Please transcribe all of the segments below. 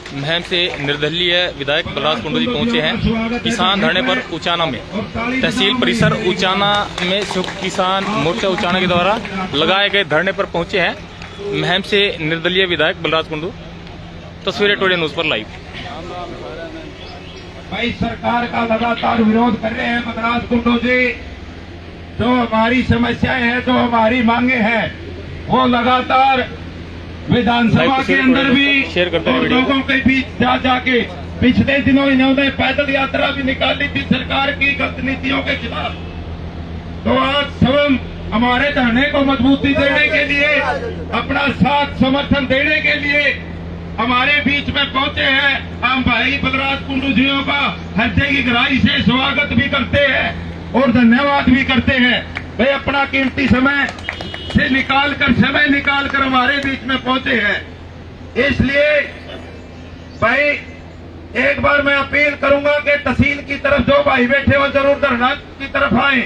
महम से निर्दलीय विधायक बलराज कुंडू जी पहुंचे हैं किसान धरने पर उचाना में। तहसील परिसर उचाना में संयुक्त किसान मोर्चा उचाना के द्वारा लगाए गए धरने पर पहुंचे हैं महम से निर्दलीय विधायक बलराज कुंडू। तस्वीरें टुडे न्यूज पर लाइव। भाई सरकार का लगातार विरोध कर रहे हैं बलराज कुंडू जी। जो हमारी समस्याएं हैं, जो हमारी मांगे हैं, वो लगातार विधानसभा के अंदर भी और लोगों के बीच जा जाके पिछले दिनों इन्होंने पैदल यात्रा भी निकाली थी सरकार की गलत नीतियों के खिलाफ। तो आज स्वयं हमारे धरने को मजबूती देने के लिए, अपना साथ समर्थन देने के लिए हमारे बीच में पहुंचे हैं। हम भाई बलराज कुंडू जियों का हृदय की गहराई से स्वागत भी करते हैं और धन्यवाद भी करते हैं। वे अपना कीमती समय से समय निकाल कर हमारे बीच में पहुंचे हैं। इसलिए भाई एक बार मैं अपील करूंगा कि तहसील की तरफ जो भाई बैठे हो जरूर धरना की तरफ आए,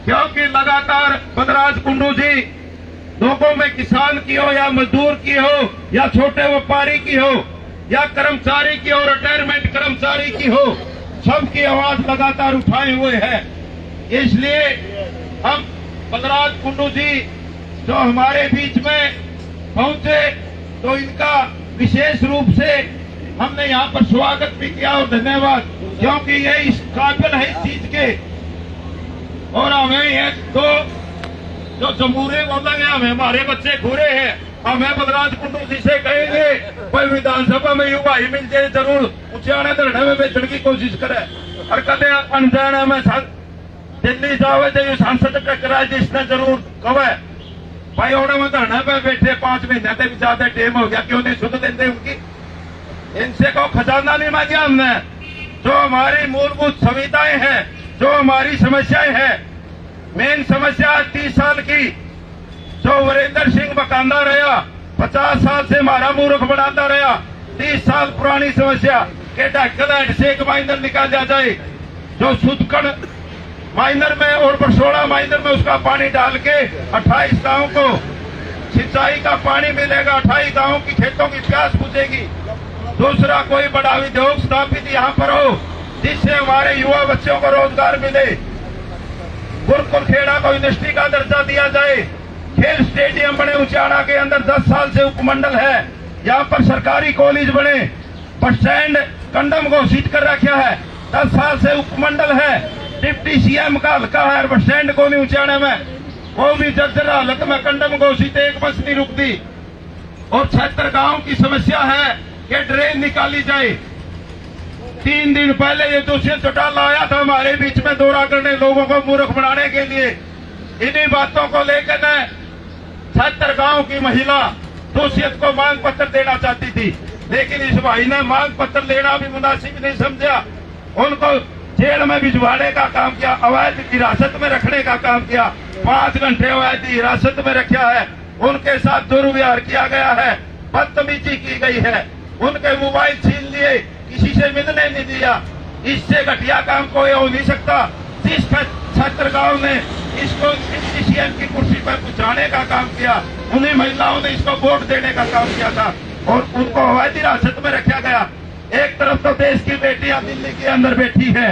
क्योंकि लगातार बलराज कुंडू जी लोगों में किसान की हो या मजदूर की हो या छोटे व्यापारी की हो या कर्मचारी की हो, रिटायरमेंट कर्मचारी की हो, सबकी आवाज लगातार उठाए हुए है। इसलिए हम बलराज कुंडू जी जो हमारे बीच में पहुंचे तो इनका विशेष रूप से हमने यहाँ पर स्वागत भी किया और धन्यवाद, क्योंकि ये इस काबिल है इस चीज के। और हमें ये तो जो जमूरे बोलेंगे, हमें हमारे बच्चे घूरे हैं, हमें बलराज कुंडू जी से कहेंगे कोई विधानसभा में युवा ही मिल जाए जरूर उचाने धरने में बेचने की कोशिश करे। और कदे अनजाने में दिल्ली जावे जो सांसद टकराए जिसने जरूर कवे भाई ओडे में धरने पे बैठे 5 महीने से भी ज्यादा टाइम हो गया, क्यों नहीं सुन देते उनकी? इनसे को खजाना नहीं मांगा हमने। जो हमारी मूलभूत सुविधाएं हैं, जो हमारी समस्याएं हैं, मेन समस्या 30 साल की जो वीरेंद्र सिंह बकांदा रहा, 50 साल से हमारा मूर्ख बनाता रहा। 30 साल पुरानी समस्या के ढक्कन हेड से एक माइनर निकाला जाए, जो सुदकड़ माइनर में और बरसोड़ा माइनर में उसका पानी डाल के 28 गांव को सिंचाई का पानी मिलेगा, 28 गांवों की खेतों की प्यास बुझेगी। दूसरा कोई बड़ा उद्योग स्थापित यहाँ पर हो जिससे हमारे युवा बच्चों को रोजगार मिले। गुरुकुल खेड़ा को इंडस्ट्री का दर्जा दिया जाए। खेल स्टेडियम बने उचाना के अंदर, 10 साल से उपमंडल है, यहाँ पर सरकारी कॉलेज बने। बस स्टैंड कंडम घोषित कर रखा है, 10 साल से उपमंडल है। डिप्टी सीएम का हल्का है, बस स्टैंड को नहीं उचाने में, वो भी जर्जर हालत में कंडम घोषित, एक बस नहीं रुकती। और 76 गांव की समस्या है कि ड्रेन निकाली जाए। 3 दिन पहले ये दुष्यंत चौटाला आया था हमारे बीच में दौरा करने, लोगों को मूर्ख बनाने के लिए। इन्हीं बातों को लेकर 76 गांव की महिला दुष्यंत को मांग पत्र देना चाहती थी, लेकिन इस भाई ने मांग पत्र लेना भी मुनासिब नहीं समझा। उनको जेल में भिजवाने का काम किया, अवैध हिरासत में रखने का काम किया। 5 घंटे अवैध हिरासत में रखा है, उनके साथ दुर्व्यवहार किया गया है, बदतमीजी की गई है, उनके मोबाइल छीन लिए, किसी से मिलने नहीं दिया। इससे घटिया काम कोई हो नहीं सकता। जिस छात्र गांव ने इसको सीएम की कुर्सी पर पहुंचाने का काम किया, उन्हीं महिलाओं ने इसको वोट देने का काम किया था और उनको अवैध हिरासत में रखा गया। एक तरफ तो देश की बेटियां दिल्ली के अंदर बैठी है,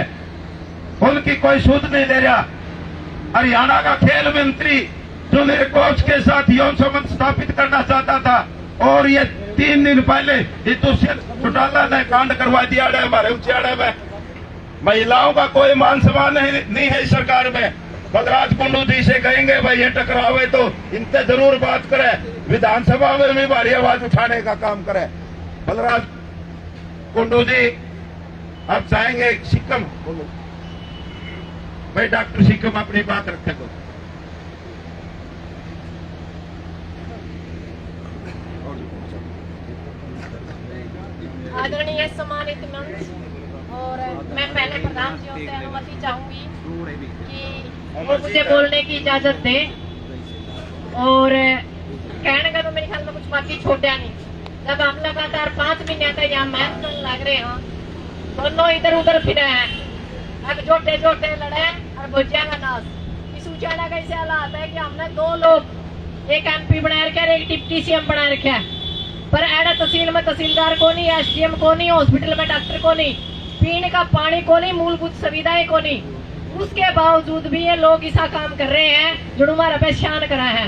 उनकी कोई सुध नहीं ले रहा। हरियाणा का खेल मंत्री जो मेरे कोच के साथ यौन संबंध स्थापित करना चाहता था, और ये 3 दिन पहले ये दुष्यंत चौटाला ने कांड करवा दिया है हमारे उचाड़े में। महिलाओं का कोई मान सम्मान नहीं है इस सरकार में। बलराज कुंडू जी से कहेंगे भाई ये टकरावे तो इनसे जरूर बात करे, विधानसभा में भी भारी आवाज उठाने का काम करे। बलराज कुंडू जी अब चाहेंगे सिक्किम, भाई डॉक्टर सिक्किम अपनी बात रखे तो। आदरणीय सम्मानित मंच, और मैं पहले प्रधान जी से अनुमति चाहूंगी कि वो मुझे बोलने की इजाजत दें। और कहने का तो मेरे ख्याल में कुछ बाकी छोटा नहीं। जब हम लगातार 5 महीने तक यहाँ मैच लग रहे हैं, दोनों इधर उधर फिरे हैं, अब जोटे जोटे लड़े और भुजिया का नाश। इस उचाना का ऐसे हालात है कि हमने 2 लोग, एक MP बना रखा है, एक डिप्टी सीएम बना रखा है। पर एड़ा तहसील में तहसीलदार को नहीं, SDM को नहीं, हॉस्पिटल में डॉक्टर को नहीं, पीने का पानी को नहीं, मूलभूत सुविधाएं को नहीं। उसके बावजूद भी ये लोग ऐसा काम कर रहे हैं जो हमारा पहचान करा है।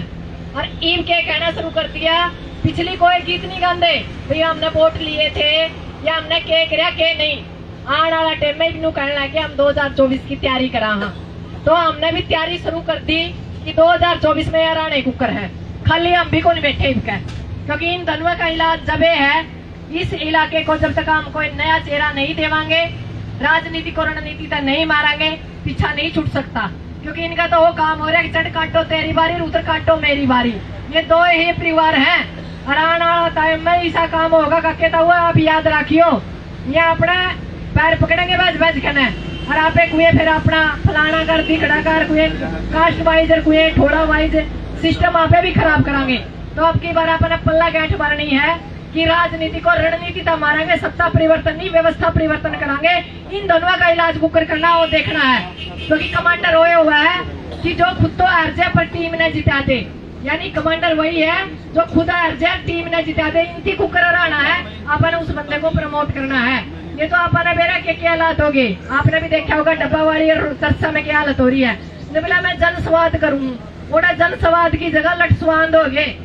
और ईम के कहना शुरू कर दिया, पिछली कोई गीत नहीं गाते भाई हमने वोट लिए थे या हमने के कराया के नहीं। आने वाला टाइम में भी कहने लगे हम 2024 की तैयारी करा। हाँ तो हमने भी तैयारी शुरू कर दी कि 2024 में यार आने कुकर है, खाली हम भी को नहीं बैठे क्योंकि इन धनुआ का इलाज जब है इस इलाके को जब तक हम कोई नया चेहरा नहीं देवांगे, राजनीति को रणनीति तक नहीं मारेंगे, पीछा नहीं छूट सकता। क्योंकि इनका तो वो काम हो रहा है कि चढ़ काटो तेरी बारी, उतर काटो मेरी बारी। ये दो ही परिवार हैं और आने वाला टाइम में ऐसा काम होगा कहता हुआ आप याद रखियो। ये अपना पैर पकड़ेंगे बज कहना और आप एक फिर अपना फलाना कर दिखड़ा कर कास्ट वाइज और थोड़ा वाइज सिस्टम आप भी खराब करांगे। तो अब की बार अपना पल्ला गांठ मारनी है कि राजनीति को रणनीति तक मारेंगे, सत्ता परिवर्तन नहीं व्यवस्था परिवर्तन करांगे। इन दोनों का इलाज कुकर करना और देखना है क्योंकि कमांडर रोए हुआ है कि जो खुद तो हार जाए पर टीम ने जिता दे, यानी कमांडर वही है जो खुद हार जाए टीम ने जिता दे। इनकी कुकर हराना है, अपन उस बंदे को प्रमोट करना है। ये तो अपने बेरा के क्या हालत होगी, आपने भी देखा होगा डब्बा वाली और चर्चा में क्या हालत हो रही है। बोला मैं जन संवाद करूँ, बोला जन संवाद की जगह लठ संवाद हो गए,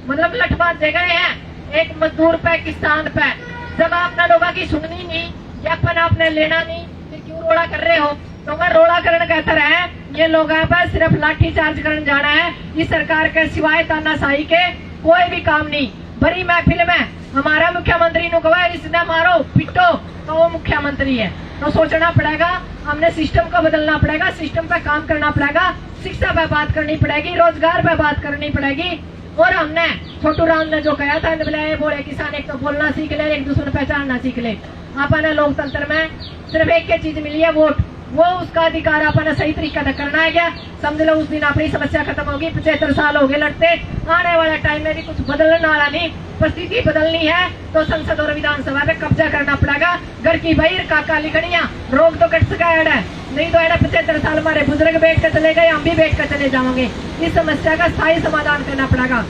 मतलब लठबाज जगह है एक मजदूर पे किसान पे। जब आपने लोगों की सुननी नहीं या अपन आपने लेना नहीं फिर क्यों रोड़ा कर रहे हो। तो मैं रोड़ा करने कहता है ये लोग पर सिर्फ लाठी चार्ज करने जाना है। इस सरकार के सिवाय तानाशाही के कोई भी काम नहीं। बड़ी महफिल में हमारा मुख्यमंत्री ने कहा इसने मारो पिटो तो वो मुख्यमंत्री है। तो सोचना पड़ेगा, हमने सिस्टम को बदलना पड़ेगा, सिस्टम पे काम करना पड़ेगा, शिक्षा पे बात करनी पड़ेगी, रोजगार पे बात करनी पड़ेगी। और हमने छोटू राम ने जो कहा था बोले किसान एक तो बोलना सीख ले, एक दूसरे पहचानना सीख ले। अपने लोकतंत्र में सिर्फ एक ही चीज मिली है वोट, वो उसका अधिकार अपने सही तरीका से करना है। क्या समझ लो उस दिन अपनी समस्या खत्म होगी। 75 साल हो गए लड़ते, आने वाला टाइम में भी कुछ बदलने वाला नहीं। परिस्थिति बदलनी है तो संसद और विधानसभा में कब्जा करना पड़ेगा। घर की बहिर काका लिखनिया रोग तो कट सका है, नहीं तो है 75 साल हमारे बुजुर्ग बैठ कर चले गए, हम भी बैठ कर चले जाएंगे। इस समस्या का स्थायी समाधान करना पड़ेगा।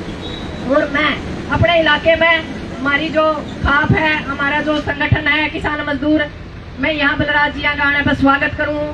और मैं अपने इलाके में हमारी जो खाप है, हमारा जो संगठन है किसान मजदूर, मैं यहाँ बलराज जी का आने पर स्वागत करूँ।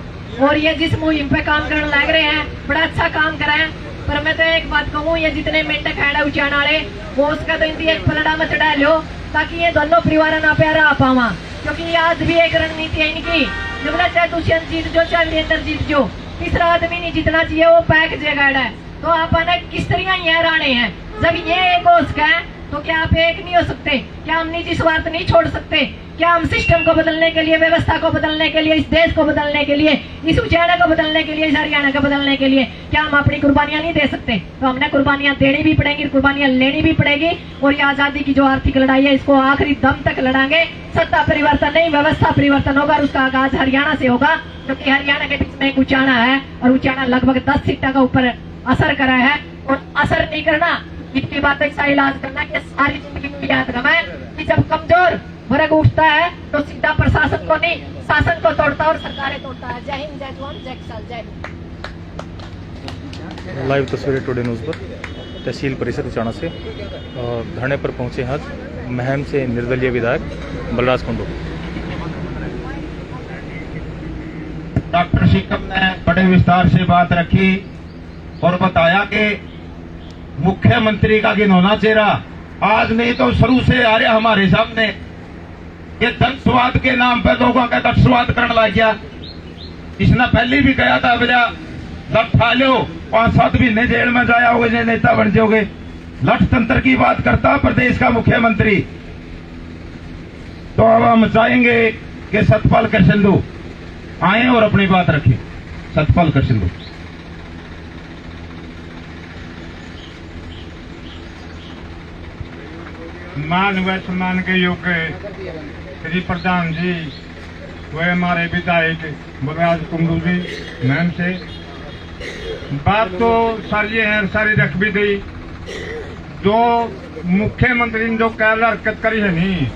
और ये जिस मुहिम पे काम करने लग रहे हैं बड़ा अच्छा काम करें। पर मैं तो एक बात कहूँ, ये जितने मेंढक है उचान वाले वो उसका तो इनकी एक पलड़ा में चढ़ा लो ताकि ये दोनों परिवार ना प्यारा आ पावा। क्योंकि आज भी एक रणनीति है इनकी, जब चाहे दुष्यंत जीत जो चाहे वीरेंद्र जीत जो, तीसरा आदमी नहीं जीतना चाहिए, वो पैक जगह है। तो आप किस तरह ये राणे हैं, जब ये एक हो सके तो क्या आप एक नहीं हो सकते? क्या हम निजी स्वार्थ नहीं छोड़ सकते? क्या हम सिस्टम को बदलने के लिए, व्यवस्था को बदलने के लिए, इस देश को बदलने के लिए, इस उचाना को बदलने के लिए, इस हरियाणा को बदलने के लिए क्या हम अपनी कुर्बानियां नहीं दे सकते? तो हमने कुर्बानियां देनी भी पड़ेंगी, कुर्बानियां लेनी भी पड़ेगी। और ये आजादी की जो आर्थिक लड़ाई है इसको आखिरी दम तक लड़ांगे। सत्ता परिवर्तन नहीं व्यवस्था परिवर्तन होगा, उसका आगाज हरियाणा से होगा। क्योंकि हरियाणा के बीच में एक उचाना है और उचाना लगभग 10 सीटों का ऊपर असर करा है। और असर नहीं करना, इतनी बात ऐसा इलाज करना कि सारी जिंदगी में याद रहे कि जब कमजोर वर्ग उठता है तो सीधा प्रशासन को नहीं शासन को तोड़ता और सरकारें तोड़ता है। जय हिंद, जय जवान, जय किसान, जय हिंद। लाइव तस्वीरें टुडे न्यूज़ पर तहसील परिषद उचाना से धरने पर पहुंचे हैं महम से निर्दलीय विधायक बलराज कुंडू। डॉक्टर शिकम ने बड़े विस्तार से बात रखी और बताया कि मुख्यमंत्री का घिनौना चेहरा आज नहीं तो शुरू से आ रहा हमारे सामने। ये धनस्वाद के नाम पे लोगों का धनस्वाद करने लग गया। इसने पहले भी कहा था भैया लठ खा लो, 5-7 महीने जेल में जाया होगे, जो नेता बन जाओगे। लठ तंत्र की बात करता प्रदेश का मुख्यमंत्री। तो अब हम चाहेंगे कि सतपाल कर सिंधु आए और अपनी बात रखें। सतपाल कर सिंधु। मान व सम्मान के योग्य श्री प्रधान जी व हमारे विधायक बलराज कुंडू जी मैम से बात तो सर ये है, सारी रख भी दी। जो मुख्यमंत्री ने जो कैल हरकत करी है नहीं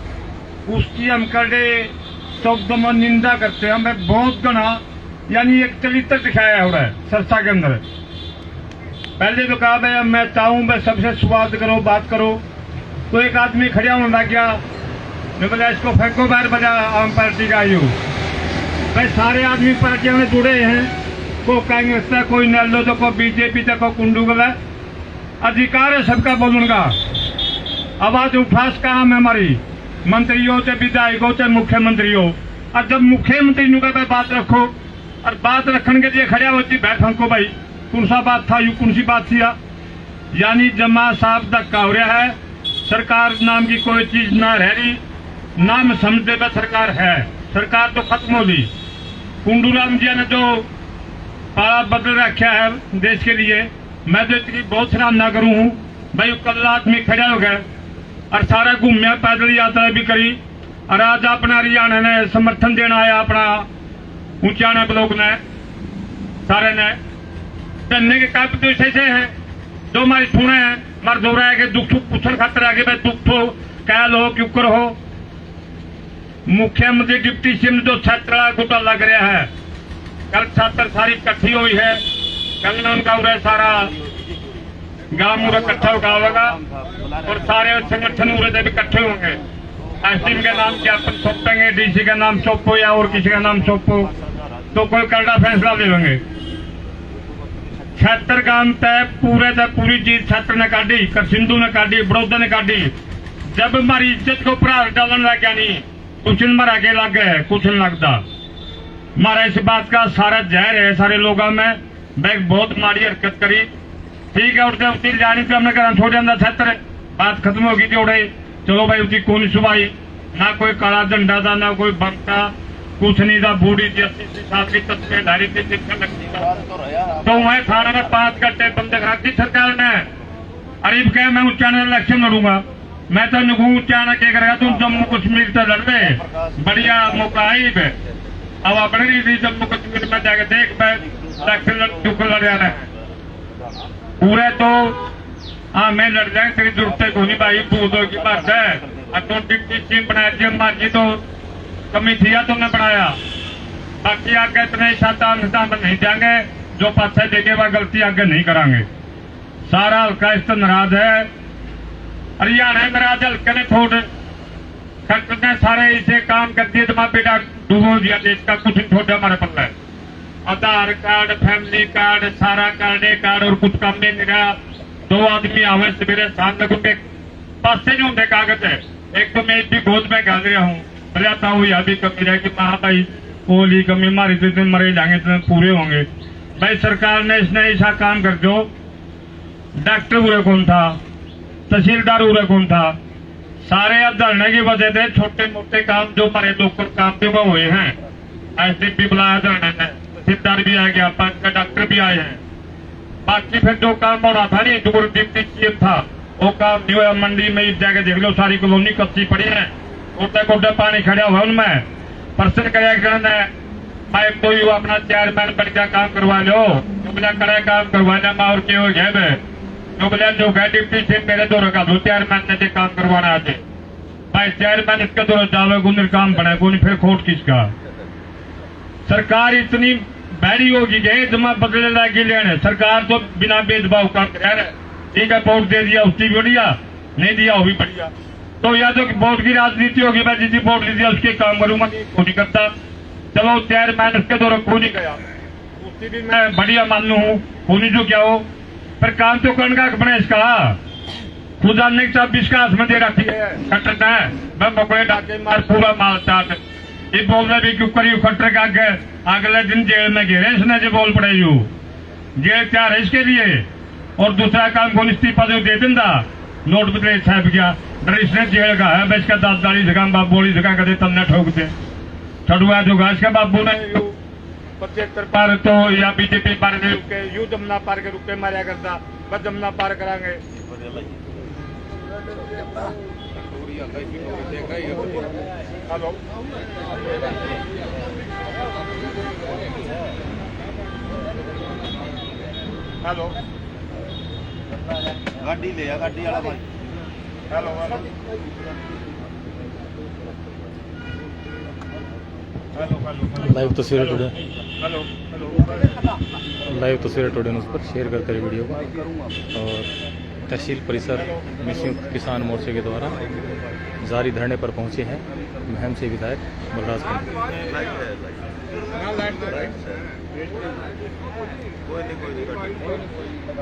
उसकी हम करे शब्द में निंदा करते हैं। हमें बहुत गना यानी एक चरित्र दिखाया हो रहा है चर्चा के अंदर। पहले तो कहा भाई मैं चाहूँ मैं सबसे स्वाद करो बात करो, तो एक आदमी खड़ा होने लग गया, मैं बोला इसको फेंको बाहर, बजा आम पार्टी का आयु। भाई सारे आदमी पार्टियों में जुड़े हैं, को कांग्रेस तक, कोई नेलो तो, कोई बीजेपी तक, कोई कुंडूगल है। अधिकार है सबका बोलने का, आवाज उठास काम है हमारी, मंत्रियों से विधायकों से मुख्यमंत्री हो। और जब मुख्यमंत्री का बात रखो और बात रखने के लिए खड़ा होती बैठ हमको भाई कौन सा बात था, यू कौन सी बात थी। यानी जमा साहब धक्का हो रहा है, सरकार नाम की कोई चीज ना रह रही, नाम समझते पे सरकार है, सरकार तो खत्म हो गई। कुंडूराम जी ने जो पाला बदल रखा है देश के लिए, मैं तो इसकी बहुत सराहना करूं हूं भाई। कल आदमी खड़ा हो गए और सारा घूमया, पैदल यात्रा भी करी, और आज अपना हरियाणा ने समर्थन देना आया, अपना ऊंचाना ब्लॉक ने सारे ने धरने के काम तो ऐसे है जो हमारी सुने हैं, मर दो रहा है कि दुख सुख पूछन खातर आगे भाई दुख तो कह लो क्यों करो। मुख्यमंत्री डिप्टी सीएम जो छात्रा गुटा लग रहा है, कल छात्र सारी इकट्ठी हुई है, कल उनका उरे सारा गांव उरे इकट्ठा होगा और सारे संगठन उरे जब इकट्ठे होंगे, एसडीएम के नाम ज्ञापन सौंपेंगे, डीसी का नाम सौंपो या और किसी का नाम सौंपो, तो कोई करड़ा फैसला ले लेंगे। छात्र गांव तय पूरी चीज छात्र ने काटी, करसिंधु ने काटी, बड़ौदा ने काटी। जब हमारी इज्जत को ऊपर डालने लग गया, नहीं कुछ मरा के लग गए, कुछ नहीं लगता। हमारा इस बात का सारा जहर है सारे लोगों में, बैग बहुत माड़ी हरकत करी, ठीक है। उठते उठी जानी तो हमने घर छोड़ दिया छात्र, बात खत्म होगी जोड़े, चलो भाई उसकी कौन सुबाई, ना कोई काला झंडा था, ना कोई बम था, कुछ नहीं था। बूढ़ी थी 80 साल की, तस्वीर धारी थी, तो वह थाने में 5 घंटे बंद रखी सरकार ने। अरीब कहे मैं उच्चारण इलेक्शन लड़ूंगा, मैं तो नुकू उच्चारण क्या करेगा, तुम जम्मू कश्मीर से लड़ रहे, बढ़िया मौका है। अब अपने रही जम्मू कश्मीर में जाके देख मैं इलेक्शन लड़ रहा है पूरे, तो हाँ मैं लड़ जाए, तेरी जरूरत को नहीं भाई, बूदों की बात है। तो डिप्टी सीएम बनाया जी, हमारी तो कमी थी तुमने बनाया, बाकी आगे इतने शातान नहीं जाएंगे, जो पाछे देखे वह गलती आगे नहीं करांगे। सारा हल्का इस नाराज है, हरियाणा नाराज हल्के ने छोड़ खट्टर ने सारे इसे काम कर दिए, तुम्हारा बेटा डूबो दिया देश का, कुछ नहीं छोड़ा हमारे पल्ले। आधार कार्ड, फैमिली कार्ड, सारा कार्ड और कुछ काम नहीं मिला। 2 आदमी आवे सवेरे शाम तक उनके पास से जो उनके कागज है, एक तो मैं इतनी गोद में गाल रहा हूँ, बजाता हूँ यह भी कमी रहे कि महा भाई ओली कमी मारी तो मरे जाएंगे तो पूरे होंगे। भाई सरकार ने इसने ऐसा काम कर दो, डॉक्टर उरे कौन था, तहसीलदार उरे कौन था, सारे धरने की वजह से छोटे मोटे काम जो हमारे लोकल काम पे वो हुए हैं। एसडीएम भी बुलाया धरने ने, तहसीलदार भी आ गया, 5 डॉक्टर भी आए हैं। बाकी फिर जो काम हो रहा था नहीं, जो डिप्टी सीएम था वो काम नहीं हुआ। मंडी में जाके देख लो, सारी कॉलोनी कच्ची पड़ी है, गोटे गोटे पानी खड़ा हुआ उनमें। पर्सन मैं कोई अपना चेयरमैन बन का काम करवा लो, जो बोला करे काम करवाना में और क्यों हो गया, जो बोला जो गए डिप्टी सीएम मेरे दो रखा दो चेयरमैन ने काम करवाना आते भाई, चेयरमैन इसके दो जावे गुंदर काम बने को नहीं, फिर खोट किसका। सरकार इतनी बैरी होगी गई जमा बदले लगी लेने, सरकार तो बिना भेदभाव काम कर, ठीक है वोट दे दिया उसकी भी बढ़िया, नहीं दिया वो भी बढ़िया। तो या तो वोट की राजनीति होगी, मैं जिसकी वोट दे दिया उसके काम करूंगा, वो नहीं करता। चलो चेयरमैन उसके दो रखो नहीं गया, उसकी भी मैं बढ़िया मान लू हूँ, होनी जो क्या हो, पर काम तो करने का बने इसका खुदा ने 26 का हाथ में दे रखी है खट्टर है, मैं मकड़े डाके मार पूरा माल चाट। ये बोल रहे भी क्यों करी खट्टर का अगले दिन जेल में घेरे इसने जो बोल पड़े यू जेल तैयार है इसके लिए। और दूसरा काम को इस्तीफा जो दे देता नोट बदले साहब गया डर इसने जेल का है, इसका 10 जगह बाबू बोली जगह कदे तमने ठोक दे छड़ुआ जो घास के बाबू ने 75 पार तो या बीजेपी पार के रुके यू जमुना पार के रुके मारिया करता, बस जमुना पार करांगे। हेलो हेलो गाड़ी ले आ, गाड़ी वाला भाई। हेलो लाइव तस्वीरें टुडे, हेलो लाइव तस्वीरें टुडे उस पर शेयर करते रहे वीडियो को। और तहसील परिसर में संयुक्त किसान मोर्चे के द्वारा जारी धरने पर पहुंचे हैं महम से विधायक Balraj Kundu.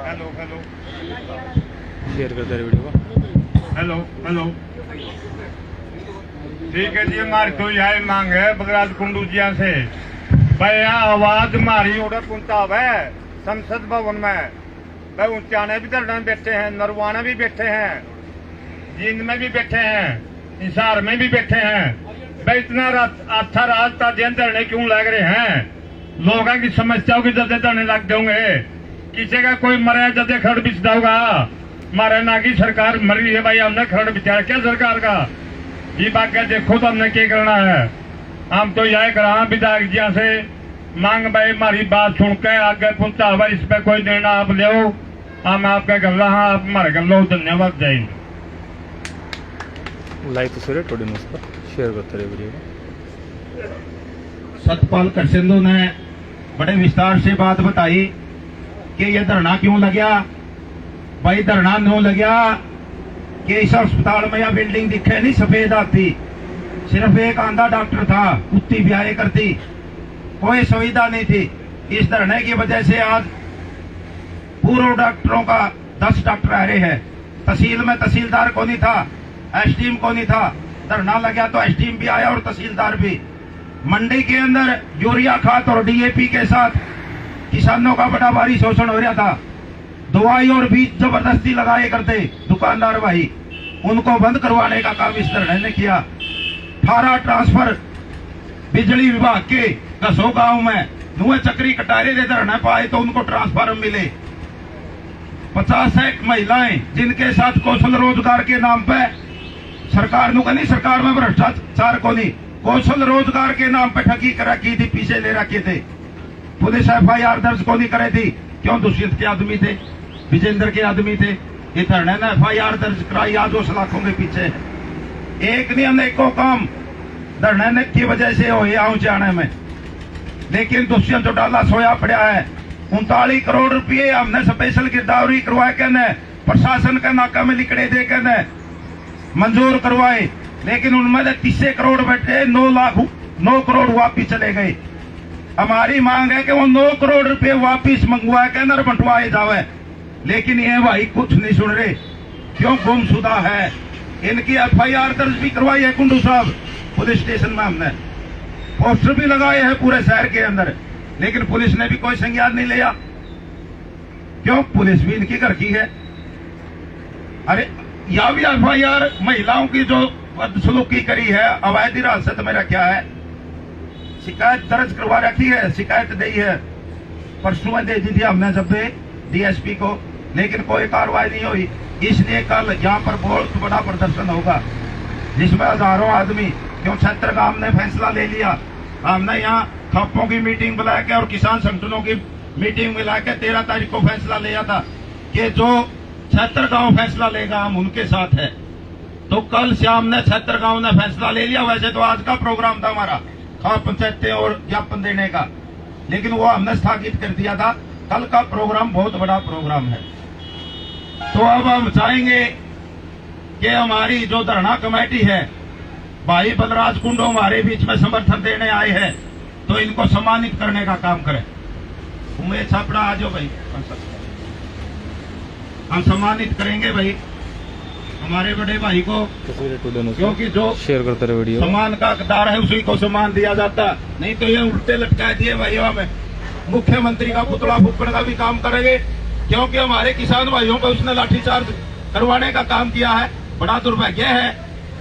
Hello hello share करते रहे वीडियो को। हेलो हेलो ठीक है जी, हमारी तो यही मांग है बलराज कुंडू जी से भाई यहाँ आवाज हमारी ऑर्डर पहुंचा है संसद भवन में। भाई ऊंचाने भी धरने में बैठे हैं, नरवाना भी बैठे हैं, जींद में भी बैठे हैं, हिसार में भी बैठे हैं। भाई इतना अच्छा रास्ता दिन धरने क्यों लग रहे हैं? लोगों की समस्याओं की जल्दी धरने लग जाओगे। किसी का कोई मरे जल्दी खड़ बिछता होगा। हमारे ना की सरकार मर रही है भाई, हमने खड़ बिछाया क्या सरकार का? ये बात क्या देखो तो हमने क्या करना है। हम तो यह करा विधायक जी से मांग भाई हमारी बात सुन के आगे पहुंचा हुआ, इस पे कोई निर्णय आप ले। हम आपका गल्ला हाँ आप हमारे गल्लो धन्यवाद जय हिंद। लाइक तस्वीरें टुडे न्यूज़ पर शेयर करते रहे वीडियो को। सतपाल करसिंधु ने बड़े विस्तार से बात बताई कि ये धरना क्यों लगा। भाई धरना क्यों लगा कि इस अस्पताल में यह बिल्डिंग दिखे नहीं सफेद आती, सिर्फ एक आंधा डॉक्टर था, कुत्ती भी आए करती, कोई सुविधा नहीं थी। इस धरने की वजह से आज पूर्व डॉक्टरों का 10 डॉक्टर आ रहे हैं। तहसील में तहसीलदार को नहीं था, एसडीएम को नहीं था। धरना लगा तो एसडीएम भी आया और तहसीलदार भी। मंडी के अंदर यूरिया खाद और डीएपी के साथ किसानों का बड़ा भारी शोषण हो रहा था। दवाई और बीज जबरदस्ती लगाए करते दुकानदार भाई, उनको बंद करवाने का काम इस धरने ने किया। 18 ट्रांसफर बिजली विभाग के कसो गांव में नुए चक्री कटारे दे धरना पाए तो उनको ट्रांसफार्म मिले। 50 महिलाएं जिनके साथ कौशल रोजगार के नाम पे सरकार नु नहीं, सरकार में भ्रष्टाचार को नहीं, कौशल रोजगार के नाम पे ठगी कर रखी थी, पीछे ले रखे थे। पुलिस FIR दर्ज को नहीं करे थी, क्यों? दुष्यंत के आदमी थे, विजेंद्र के आदमी थे। ये धरने ने FIR दर्ज कराई, आज उस लाखों के पीछे है। एक नहीं हमने एको काम धरने की वजह से हो जाने में, लेकिन दुष्यंत चौटाला सोया पड़ा है। 39 करोड़ रुपये हमने स्पेशल गिरदावरी करवाए कहने, प्रशासन के नाका में लिखड़े दे कहने मंजूर करवाए, लेकिन उनमें 30 करोड़ बैठे, 9 करोड़ वापिस चले गए। हमारी मांग है कि वो 9 करोड़ रुपए वापिस मंगवाए कहने बंटवाए जावे, लेकिन ये भाई कुछ नहीं सुन रहे। क्यों? गुमशुदा है। इनकी FIR दर्ज भी करवाई है कुंडू साहब पुलिस स्टेशन में, हमने पोस्टर भी लगाए हैं पूरे शहर के अंदर, लेकिन पुलिस ने भी कोई संज्ञान नहीं लिया। क्यों? पुलिस भी इनकी घर की है। अरे या भी FIR महिलाओं की जो बदसलूकी करी है, अवैध हिरासत में रखा है, शिकायत दर्ज करवा रखी है, शिकायत दी है, परसों में दे दी थी हमने जब DSP को, लेकिन कोई कार्रवाई नहीं हुई। इसलिए कल यहाँ पर बहुत बड़ा प्रदर्शन होगा जिसमें हजारों आदमी, क्यों क्षेत्र का हमने फैसला ले लिया। हमने यहाँ खापों की मीटिंग बुला के और किसान संगठनों की मीटिंग मिला के 13 तारीख को फैसला लिया था कि जो क्षेत्र गांव फैसला लेगा हम उनके साथ है। तो कल शाम ने क्षेत्र गांव ने फैसला ले लिया। वैसे तो आज का प्रोग्राम था हमारा खाप पंचायतें और ज्ञापन देने का, लेकिन वो हमने स्थगित कर दिया था। कल का प्रोग्राम बहुत बड़ा प्रोग्राम है। तो अब हम चाहेंगे कि हमारी जो धरना कमेटी है, भाई बलराज कुंडू हमारे बीच में समर्थन देने आए हैं, तो इनको सम्मानित करने का काम करें। उमेश छापड़ा आ जाओ भाई, हम सम्मानित करेंगे भाई हमारे बड़े भाई को, क्योंकि जो शेयर करते रहे वीडियो। सम्मान का हकदार है उसी को सम्मान दिया जाता, नहीं तो ये उल्टे लटका दिए भाई। हमें मुख्यमंत्री का पुतला फूकने का भी काम करेंगे, क्योंकि हमारे किसान भाइयों को उसने लाठीचार्ज करवाने का काम किया है। बड़ा दुर्भाग्य है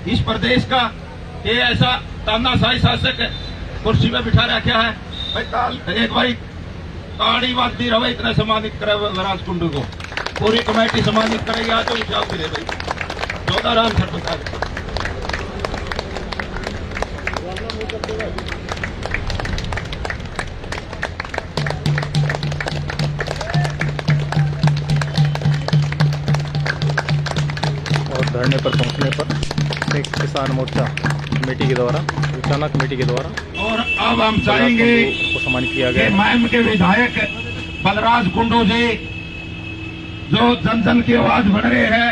इस प्रदेश का, ये ऐसा तानाशाही शासक कुर्सी में बिठा रखा है। भाई एक बार ताड़ी बाजती रहे, इतना सम्मानित करे बलराज कुंडू को, पूरी कमेटी सम्मानित करेगी। आज तो विचार मिले भाई, जोधा राम सर बता दे। धरने पर पहुंचने पर संयुक्त किसान मोर्चा कमेटी के द्वारा, उचाना कमेटी के द्वारा, और अब हम चाहेंगे को सम्मानित किया कि गया। महम के विधायक बलराज कुंडू जी जो जन जन की आवाज बढ़ रहे हैं,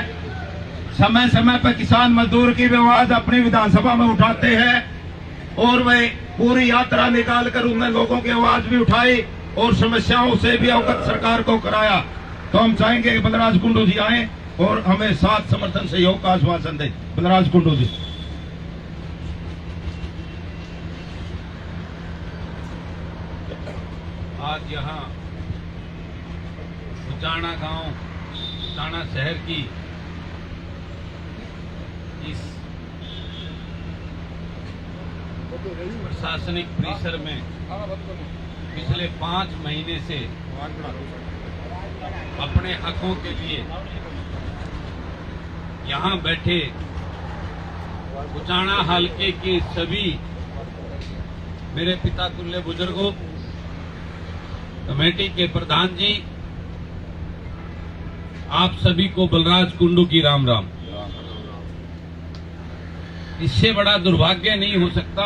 समय समय पर किसान मजदूर की भी आवाज अपनी विधानसभा में उठाते हैं और वे पूरी यात्रा निकाल कर उनने लोगों की आवाज भी उठाई और समस्याओं से भी अवगत सरकार को कराया। तो हम चाहेंगे कि बलराज कुंडू जी आए और हमें साथ समर्थन सहयोग का आश्वासन दें। बलराज कुंडू जी। आज यहाँ उचाना गांव, उचाना शहर की इस प्रशासनिक परिसर में पिछले 5 महीने से अपने हकों के लिए यहाँ बैठे उचाना हलके के सभी मेरे पिता तुल्य बुजुर्गों, कमेटी के प्रधान जी, आप सभी को बलराज कुंडू की राम राम। इससे बड़ा दुर्भाग्य नहीं हो सकता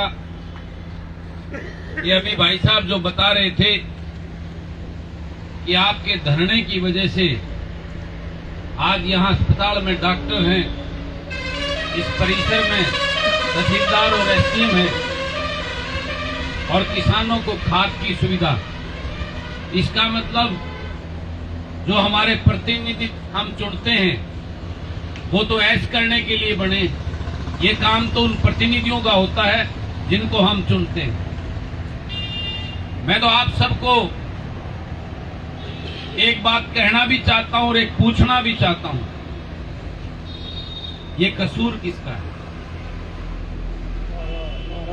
कि अभी भाई साहब जो बता रहे थे कि आपके धरने की वजह से आज यहाँ अस्पताल में डॉक्टर हैं, इस परिसर में तहसीलदार और एसडीएम हैं और किसानों को खाद की सुविधा। इसका मतलब जो हमारे प्रतिनिधि हम चुनते हैं वो तो ऐश करने के लिए बने, ये काम तो उन प्रतिनिधियों का होता है जिनको हम चुनते हैं। मैं तो आप सबको एक बात कहना भी चाहता हूं और एक पूछना भी चाहता हूं, ये कसूर किसका है?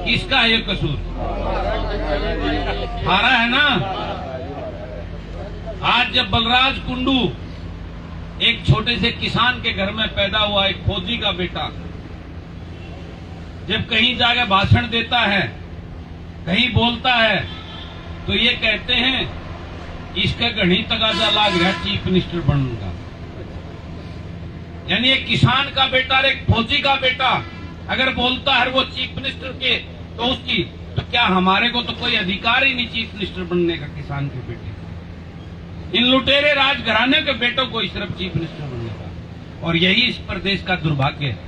किसका है ये कसूर? हमारा है ना। आज जब बलराज कुंडू एक छोटे से किसान के घर में पैदा हुआ, एक फौजी का बेटा, जब कहीं जाकर भाषण देता है, कहीं बोलता है, तो ये कहते हैं इसका घनी तगाजा लाग रहा, चीफ मिनिस्टर बनूंगा। यानी एक किसान का बेटा और एक फौजी का बेटा अगर बोलता है वो चीफ मिनिस्टर के, तो उसकी तो क्या हमारे को तो कोई अधिकार ही नहीं चीफ मिनिस्टर बनने का किसान के बेटे। इन लुटेरे राजघराने के बेटों को ही सिर्फ चीफ मिनिस्टर बनने का। और यही इस प्रदेश का दुर्भाग्य है।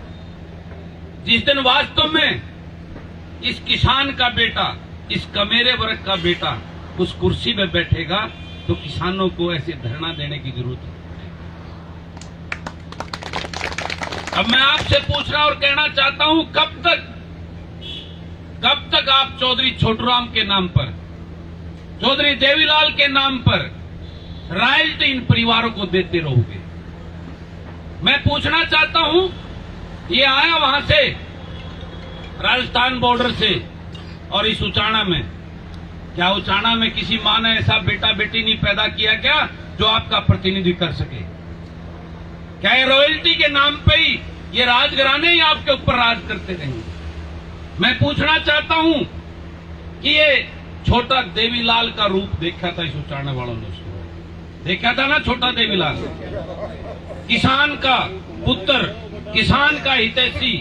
जिस दिन वास्तव में इस किसान का बेटा, इस कमेरे वर्ग का बेटा उस कुर्सी में बैठेगा तो किसानों को ऐसे धरना देने की जरूरत है। अब मैं आपसे पूछना और कहना चाहता हूं, कब तक आप चौधरी छोटूराम के नाम पर, चौधरी देवीलाल के नाम पर रॉयल्टी इन परिवारों को देते रहोगे? मैं पूछना चाहता हूं, ये आया वहां से राजस्थान बॉर्डर से और इस उचाना में, क्या उचाना में किसी मां ने ऐसा बेटा बेटी नहीं पैदा किया क्या जो आपका प्रतिनिधि कर सके? क्या ये रॉयल्टी के नाम पे ही ये राजघराने ही आपके ऊपर राज करते रहेंगे? मैं पूछना चाहता हूं कि ये छोटा देवीलाल का रूप देखा था इस उचाना वालों ने, उसको देखा था ना, छोटा देवीलाल किसान का पुत्र, किसान का हितैषी,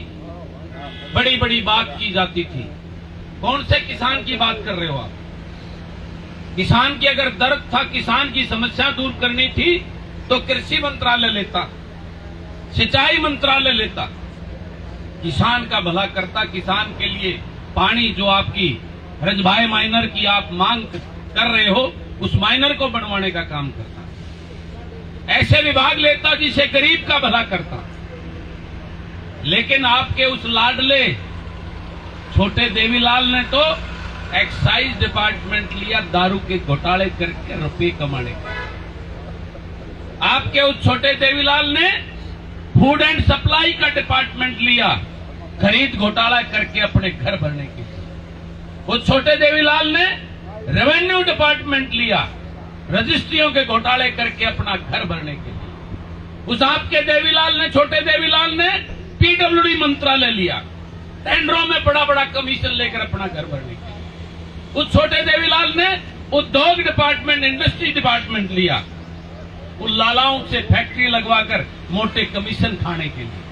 बड़ी बड़ी बात की जाती थी। कौन से किसान की बात कर रहे हो आप? किसान की अगर दर्द था, किसान की समस्या दूर करनी थी तो कृषि मंत्रालय लेता, सिंचाई मंत्रालय लेता, किसान का भला करता, किसान के लिए पानी जो आपकी रजभाई माइनर की आप मांग कर रहे हो उस माइनर को बनवाने का काम करता, ऐसे विभाग लेता जिसे गरीब का भला करता। लेकिन आपके उस लाडले छोटे देवीलाल ने तो एक्साइज डिपार्टमेंट लिया दारू के घोटाले करके रुपए कमाने का। आपके उस छोटे देवीलाल ने फूड एंड सप्लाई का डिपार्टमेंट लिया खरीद घोटाला करके अपने घर भरने के लिए। उस छोटे देवीलाल ने रेवेन्यू डिपार्टमेंट लिया रजिस्ट्रियों के घोटाले करके अपना घर भरने के लिए। उस आपके देवीलाल ने, छोटे देवीलाल ने पीडब्ल्यूडी मंत्रालय लिया, टेंडरों में बड़ा बड़ा कमीशन लेकर अपना घर भरने के लिए। उस छोटे देवीलाल ने उद्योग डिपार्टमेंट, इंडस्ट्री डिपार्टमेंट लिया, उन लालाओं से फैक्ट्री लगवाकर मोटे कमीशन खाने के लिए।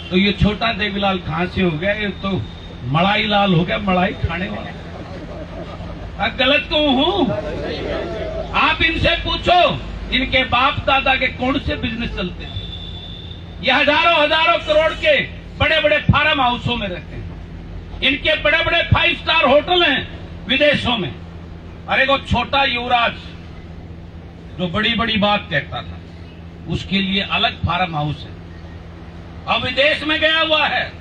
तो ये छोटा देवीलाल कहां से हो गया? ये तो मलाई लाल हो गया, मलाई खाने वाला। गलत क्यों हूं? आप इनसे पूछो इनके बाप दादा के कौन से बिजनेस चलते थे? ये हजारों हजारों करोड़ के बड़े बड़े फार्म हाउसों में रहते हैं। इनके बड़े बड़े 5 स्टार होटल हैं विदेशों में। अरे वो छोटा युवराज जो बड़ी बड़ी बात कहता था, उसके लिए अलग फार्म हाउस है। अब विदेश में गया हुआ है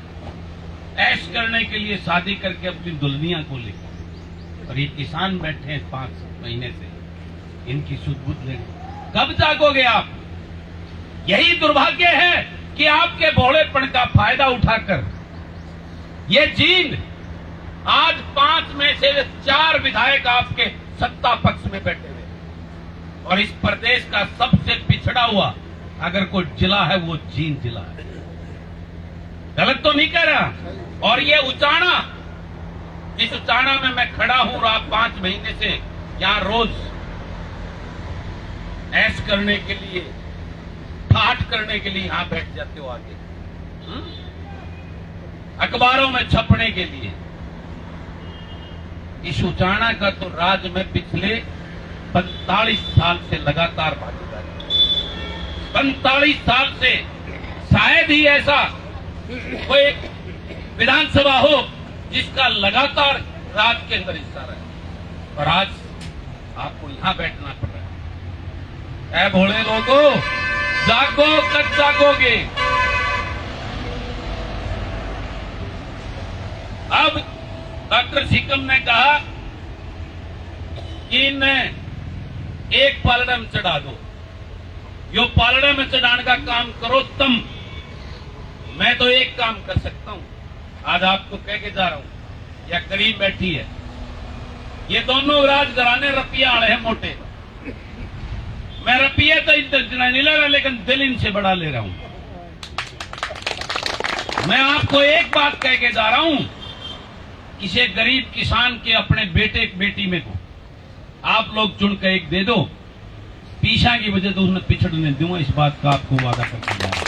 ऐश करने के लिए, शादी करके अपनी दुल्हनिया को लेकर। और ये किसान बैठे हैं 5 महीने से, इनकी सुध-बुध लेंगे। कब जागोगे आप? यही दुर्भाग्य है कि आपके भोलेपन का फायदा उठाकर ये जींद आज 5 में से 4 विधायक आपके सत्ता पक्ष में बैठे हुए। और इस प्रदेश का सबसे पिछड़ा हुआ अगर कोई जिला है वो जींद जिला है। गलत तो नहीं कह रहा। और ये उचाना, इस उचाना में मैं खड़ा हूं और आप 5 महीने से यहां रोज ऐश करने के लिए, ठाठ करने के लिए यहां बैठ जाते हो आगे, अखबारों में छपने के लिए। इस उचाना का तो राज्य में पिछले 45 साल से लगातार भागीदारी, 45 साल से शायद ही ऐसा कोई विधानसभा हो जिसका लगातार राज्य के अंदर हिस्सा रहे। और आज आपको यहां बैठना पड़ रहा है। ऐ भोले लोगों, जागो, कब जागोगे? अब डॉक्टर सीकम ने कहा कि इन्हें एक पालड़ा में चढ़ा दो। यो पालड़ा में चढ़ाने का काम करो तुम। मैं तो एक काम कर सकता हूं, आज आपको कह के जा रहा हूं। या करीब बैठी है, ये दोनों राजघराने रपिया वाले हैं मोटे। मैं रपिया तो इतना नहीं ले रहा, लेकिन दिल इनसे बड़ा ले रहा हूं। मैं आपको एक बात कह के जा रहा हूं, किसी गरीब किसान के अपने बेटे बेटी में को आप लोग चुन कर एक दे दो, पीछा की वजह तो उसने पिछड़ने दूंगा। इस बात का आपको वादा करके जा रहा हूं।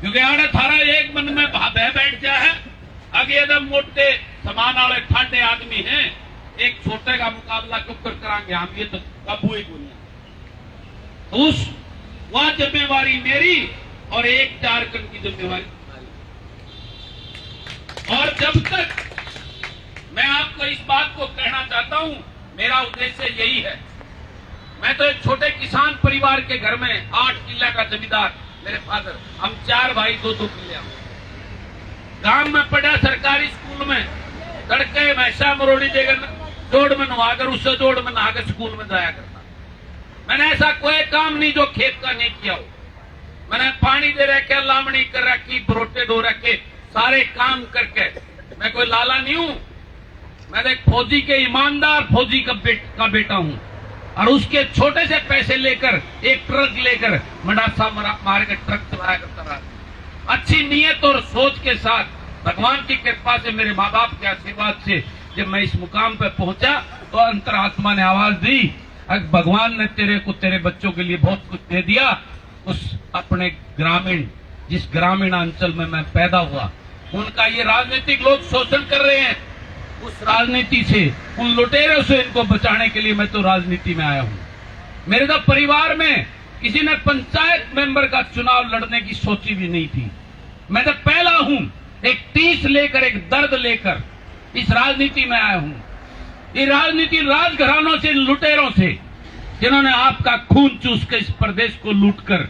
क्योंकि आड़े थारा एक मन में बह बैठ गया है। अगे एकदम मोटे समान वाले ठाटे आदमी हैं, एक छोटे का मुकाबला कब कर करांगे हम? ये तो काबू ही दुनिया। उस वह जिम्मेवारी मेरी और एक झारखंड की जिम्मेवारी तुम्हारी। और जब तक मैं आपको इस बात को कहना चाहता हूं, मेरा उद्देश्य यही है। मैं तो एक छोटे किसान परिवार के घर में 8 किला का जमींदार, मेरे फादर, हम 4 भाई 2-2 किले। गांव में पढ़ा सरकारी स्कूल में, तड़के मैसा मरोड़ी देकर जोड़ में नहाकर, उससे जोड़ में नहाकर स्कूल में जाया करता। मैंने ऐसा कोई काम नहीं जो खेत का नहीं किया हो। मैंने पानी दे रखे, लामणी कर रखी, बरोटे डो रखे, सारे काम करके। मैं कोई लाला नहीं हूं। मैं एक फौजी के ईमानदार फौजी का बेटा हूं। और उसके छोटे से पैसे लेकर एक ट्रक लेकर मडासा मार के ट्रक चलाया करता रहा। अच्छी नीयत और सोच के साथ, भगवान की कृपा से, मेरे माँ बाप के आशीर्वाद से जब मैं इस मुकाम पर पहुंचा तो अंतरात्मा ने आवाज दी, भगवान ने तेरे को, तेरे बच्चों के लिए बहुत कुछ दे दिया। उस अपने ग्रामीण, जिस ग्रामीण अंचल में मैं पैदा हुआ, उनका ये राजनीतिक लोग शोषण कर रहे हैं, उस राजनीति से, उन लुटेरों से इनको बचाने के लिए मैं तो राजनीति में आया हूं। मेरे तो परिवार में किसी ने पंचायत मेंबर का चुनाव लड़ने की सोची भी नहीं थी। मैं तो पहला हूं, एक टीस लेकर, एक दर्द लेकर इस राजनीति में आया हूं। ये राजनीति राजघरानों से, लुटेरों से, जिन्होंने आपका खून चूस कर इस प्रदेश को लूटकर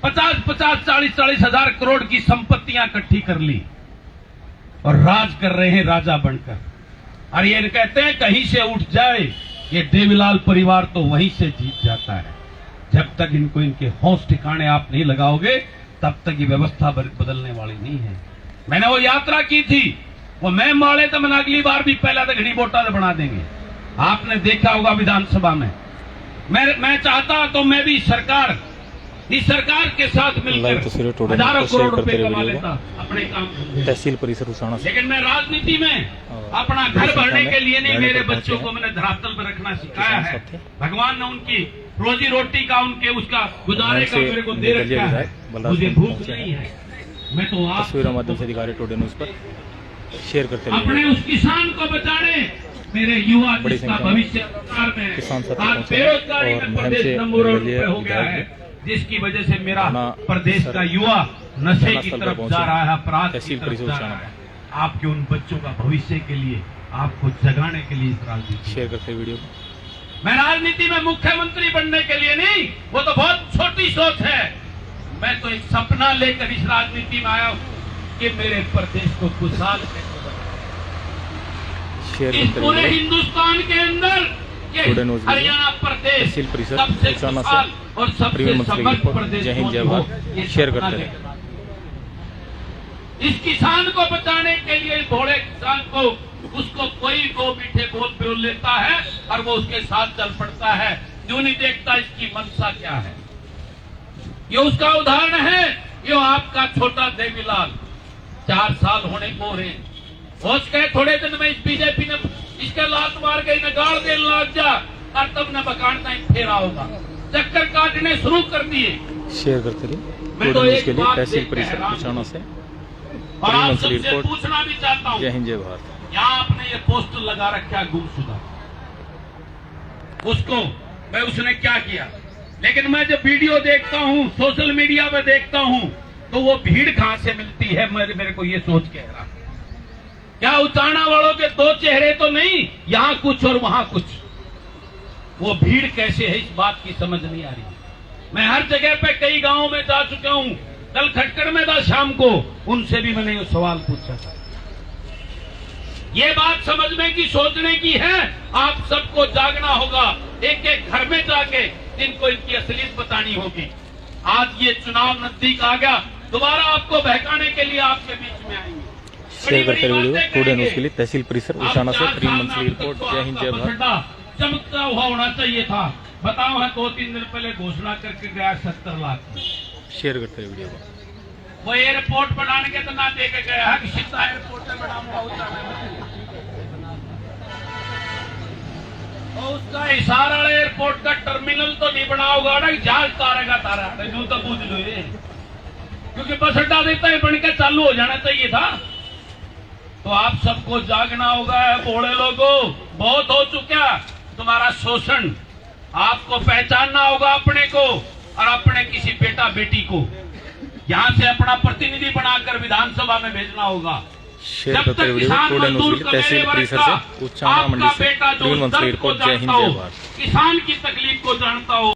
50-50, 40-40 हजार करोड़ की संपत्तियां इकट्ठी कर ली और राज कर रहे हैं राजा बनकर। और ये कहते हैं कहीं से उठ जाए, ये देवीलाल परिवार तो वहीं से जीत जाता है। जब तक इनको, इनके होश ठिकाने आप नहीं लगाओगे, तब तक ये व्यवस्था बदलने वाली नहीं है। मैंने वो यात्रा की थी, वो मैं माले तो मैंने अगली बार भी पहला तो घड़ी वोटा बना देंगे। आपने देखा होगा विधानसभा में। मैं चाहता तो मैं भी सरकार, इस सरकार के साथ मिलकर हजारों करोड़ रुपए कमा लेता अपने काम। तहसील परिसर उचाना से। लेकिन मैं राजनीति में अपना घर भरने के लिए नहीं, मेरे बच्चों को मैंने धरातल पर रखना सिखाया है। भगवान ने उनकी रोजी रोटी का, उनके उसका गुजारे का मेरे को दे रखा है। मुझे भूख नहीं है। मैं तो आप तस्वीरों माध्यम से दिखा रहे टुडे न्यूज पर शेयर करते हैं। अपने उस किसान को बचाने, मेरे युवा बड़ी जिसका संख्या में भविष्य अंधकार में है। किसान साथी आज पहुंचे बेरोजगारी और में मुहिम प्रदेश से नंबर 1 निर्दलीय पे हो गया है, विधायक जिसकी वजह से मेरा थाना प्रदेश का युवा नशे की स्थल पर तरफ पहुंचे। जा रहा है, अपराध की तहसील तरफ परिषद जा रहा है। आपके उन बच्चों का भविष्य के लिए, आपको जगाने के लिए इस राजनीति। शेयर करते वीडियो को। मैं राजनीति में मुख्यमंत्री बनने के लिए नहीं, वो तो बहुत छोटी सोच है। मैं तो एक सपना लेकर इस राजनीति में आया हूं कि मेरे प्रदेश को खुशहाल शेयर इस करते पूरे वीडियो हिंदुस्तान के अंदर ये टुडे न्यूज़ हरियाणा प्रदेश तहसील परिषद सबसे उचाना से खुशहाल और सबसे प्रीमियम मंथली समृद्ध रिपोर्ट। प्रदेश जय हिंद, जय हो, भारत। ये शेयर सपना करते लेकर इस किसान को बचाने के लिए, इस भोले किसान को, उसको कोई दो मीठे बोल लेता है और वो उसके साथ चल पड़ता है, जो नहीं देखता इसकी मंशा क्या है। ये उसका उदाहरण है। ये आपका छोटा देवीलाल 4 साल होने को रहे, सोच के थोड़े दिन में इस बीजेपी ने इसके लात मार के नगाड़ दे लाग जा और तब न बकानता फेरा होगा, चक्कर काटने शुरू कर दिए। शेयर करते रहिए मैं टुडे तो न्यूज़ एक के लिए बात तहसील देख के परिषद हैरान उचाना से और प्रीमियम आप मंथली सबसे रिपोर्ट। पूछना भी चाहता हूँ, जय हिंद, जय भारत। यहाँ आपने ये पोस्टर लगा रखा है गुमशुदा, उसको मैं उसने क्या किया, लेकिन मैं जब वीडियो देखता हूँ, सोशल मीडिया पे देखता हूँ, तो वो भीड़ कहां से मिलती है, मेरे को ये सोच के हैरान। क्या उचाना वालों के 2 चेहरे तो नहीं, यहाँ कुछ और वहां कुछ, वो भीड़ कैसे है इस बात की समझ नहीं आ रही। मैं हर जगह पे कई गांवों में जा चुका हूं, कल खटकड़ में था शाम को, उनसे भी मैंने ये सवाल पूछा था। ये बात समझने की, सोचने की है। आप सबको जागना होगा, एक एक घर में जाके इनको इनकी असलियत बतानी होगी। आज ये चुनाव नजदीक आ गया, दोबारा आपको बहकाने के लिए आपके बीच में आएंगे। शेयर करते वीडियो टुडे न्यूज़ के लिए तहसील परिषद उचाना से प्रीमियम मंथली रिपोर्ट। जय हिंद, जय भारत। चमकता हुआ होना चाहिए था। बताओ है 2-3 दिन पहले घोषणा करके गया 70 लाख। शेयर करते वीडियो को। वो एयरपोर्ट बनाने के तो ना दे के गया है कि सीधा एयरपोर्ट में बनाऊंगा और उसका हिसार वाला एयरपोर्ट का टर्मिनल तो नहीं बना होगा ना, जहाज तारेगा तारा यूं तो पूछ लो ये, क्योंकि बस अड्डा देता है बन के चालू हो जाना चाहिए था। तो आप सबको जागना होगा, भोले लोगों, बहुत हो चुका तुम्हारा शोषण। आपको पहचानना होगा अपने को और अपने किसी बेटा बेटी को यहां से अपना प्रतिनिधि बनाकर विधानसभा में भेजना होगा। शेयर करते वीडियो टुडे न्यूज़ के लिए तहसील परिषद से उचाना मंडी से प्रीमियम मंथली रिपोर्ट। जय हिंद, जय भारत। किसान की तकलीफ को जानता हो।